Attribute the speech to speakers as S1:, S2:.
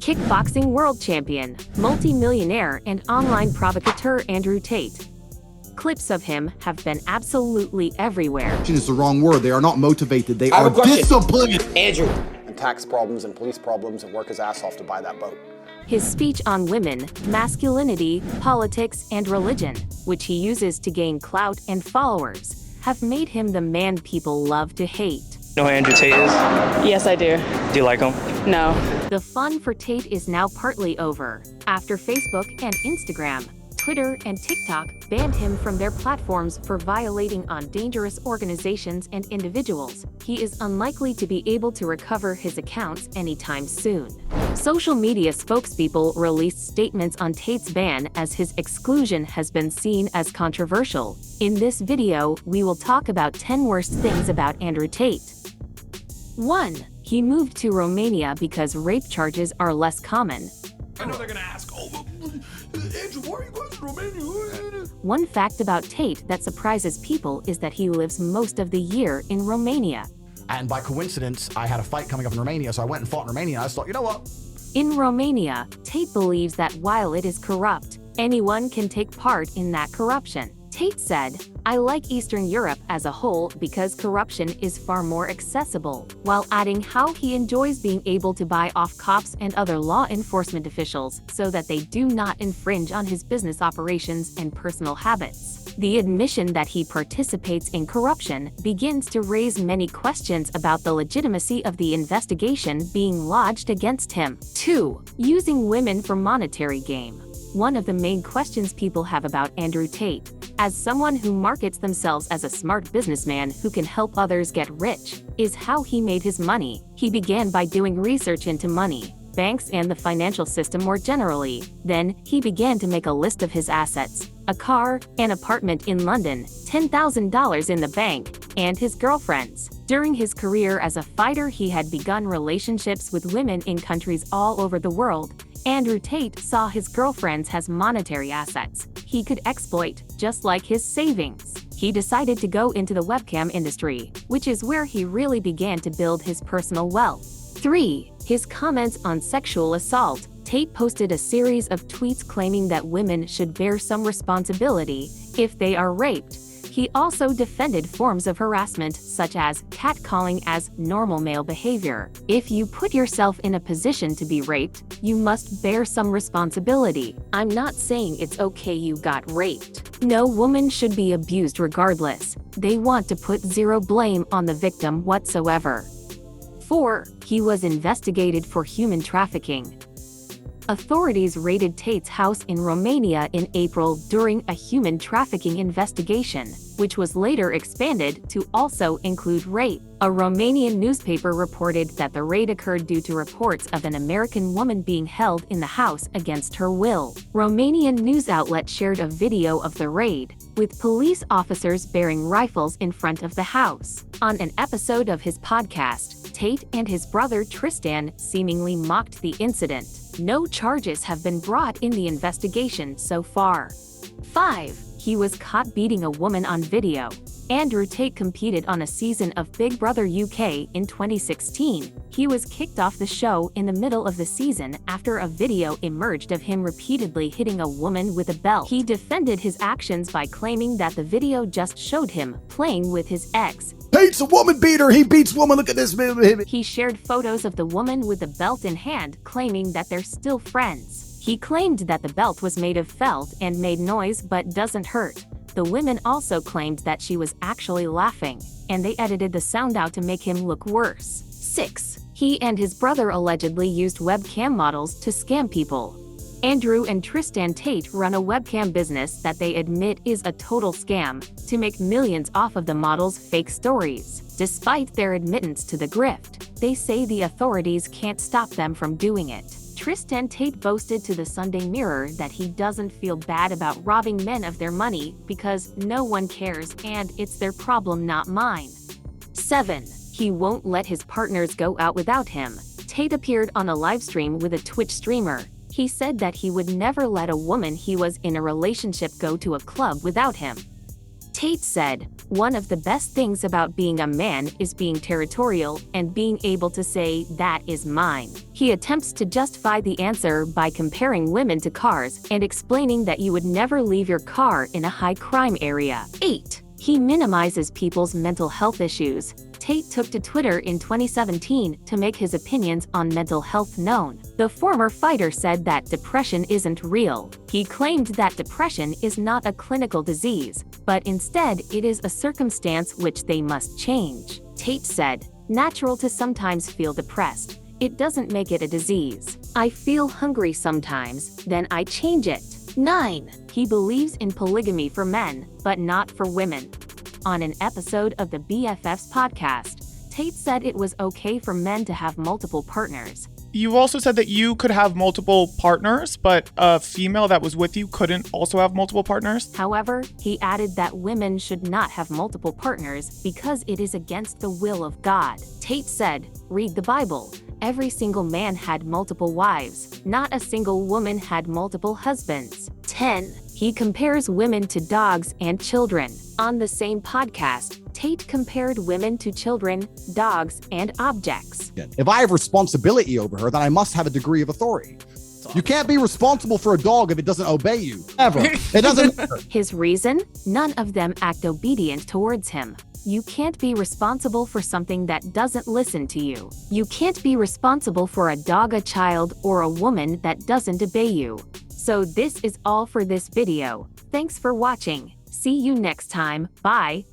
S1: Kickboxing world champion, multi-millionaire and online provocateur Andrew Tate. Clips of him have been absolutely everywhere.
S2: Is the wrong word. They are not motivated. They are disciplined.
S3: Andrew. And tax problems and police problems and work his ass off to buy that boat.
S1: His speech on women, masculinity, politics, and religion, which he uses to gain clout and followers, have made him the man people love to hate.
S4: Know who Andrew Tate is?
S5: Yes, I do.
S4: Do you like him?
S5: No.
S1: The fun for Tate is now partly over, after Facebook and Instagram, Twitter and TikTok banned him from their platforms for violating on dangerous organizations and individuals. He is unlikely to be able to recover his accounts anytime soon. Social media spokespeople released statements on Tate's ban as his exclusion has been seen as controversial. In this video, we will talk about 10 worst things about Andrew Tate. 1. He moved to Romania because rape charges are less common.
S6: I know they're gonna ask, Andrew, why are you going to Romania?
S1: One fact about Tate that surprises people is that he lives most of the year in Romania.
S2: And by coincidence, I had a fight coming up in Romania, so I went and fought in Romania. And I just thought, you know what?
S1: In Romania, Tate believes that while it is corrupt, anyone can take part in that corruption. Tate said, "I like Eastern Europe as a whole because corruption is far more accessible," while adding how he enjoys being able to buy off cops and other law enforcement officials so that they do not infringe on his business operations and personal habits. The admission that he participates in corruption begins to raise many questions about the legitimacy of the investigation being lodged against him. 2. Using women for monetary gain. One of the main questions people have about Andrew Tate, as someone who markets themselves as a smart businessman who can help others get rich, is how he made his money. He began by doing research into money, banks and the financial system more generally. Then, he began to make a list of his assets: a car, an apartment in London, $10,000 in the bank, and his girlfriends. During his career as a fighter, he had begun relationships with women in countries all over the world. Andrew Tate saw his girlfriends as monetary assets he could exploit, just like his savings. He decided to go into the webcam industry, which is where he really began to build his personal wealth. 3. His comments on sexual assault. Tate posted a series of tweets claiming that women should bear some responsibility if they are raped. He also defended forms of harassment such as catcalling as normal male behavior. If you put yourself in a position to be raped, you must bear some responsibility. I'm not saying it's okay you got raped. No woman should be abused regardless. They want to put zero blame on the victim whatsoever. 4. He was investigated for human trafficking. Authorities raided Tate's house in Romania in April during a human trafficking investigation, which was later expanded to also include rape. A Romanian newspaper reported that the raid occurred due to reports of an American woman being held in the house against her will. Romanian news outlet shared a video of the raid, with police officers bearing rifles in front of the house. On an episode of his podcast, Tate and his brother Tristan seemingly mocked the incident. No charges have been brought in the investigation so far. 5. He was caught beating a woman on video. Andrew Tate competed on a season of Big Brother UK in 2016. He was kicked off the show in the middle of the season after a video emerged of him repeatedly hitting a woman with a belt. He defended his actions by claiming that the video just showed him playing with his ex.
S2: Tate's a woman beater. He beats women. Look at this.
S1: He shared photos of the woman with the belt in hand, claiming that they're still friends. He claimed that the belt was made of felt and made noise but doesn't hurt. The women also claimed that she was actually laughing, and they edited the sound out to make him look worse. 6. He and his brother allegedly used webcam models to scam people. Andrew and Tristan Tate run a webcam business that they admit is a total scam to make millions off of the models' fake stories. Despite their admittance to the grift, they say the authorities can't stop them from doing it. Tristan Tate boasted to the Sunday Mirror that he doesn't feel bad about robbing men of their money because no one cares and it's their problem, not mine. 7. He won't let his partners go out without him. Tate appeared on a livestream with a Twitch streamer. He said that he would never let a woman he was in a relationship go to a club without him. Tate said, "One of the best things about being a man is being territorial and being able to say, 'That is mine.'" He attempts to justify the answer by comparing women to cars and explaining that you would never leave your car in a high-crime area. 8. He minimizes people's mental health issues. Tate took to Twitter in 2017 to make his opinions on mental health known. The former fighter said that depression isn't real. He claimed that depression is not a clinical disease, but instead it is a circumstance which they must change. Tate said, "Natural to sometimes feel depressed. It doesn't make it a disease. I feel hungry sometimes, then I change it." 9. He believes in polygamy for men, but not for women. On an episode of the BFFs podcast, Tate said it was okay for men to have multiple partners.
S4: You also said that you could have multiple partners, but a female that was with you couldn't also have multiple partners?
S1: However, he added that women should not have multiple partners because it is against the will of God. Tate said, "Read the Bible. Every single man had multiple wives. Not a single woman had multiple husbands." 10. He compares women to dogs and children. On the same podcast, Tate compared women to children, dogs, and objects.
S2: If I have responsibility over her, then I must have a degree of authority. You can't be responsible for a dog if it doesn't obey you. Ever. It doesn't matter.
S1: His reason? None of them act obedient towards him. You can't be responsible for something that doesn't listen to you. You can't be responsible for a dog, a child, or a woman that doesn't obey you. So this is all for this video. Thanks for watching. See you next time. Bye.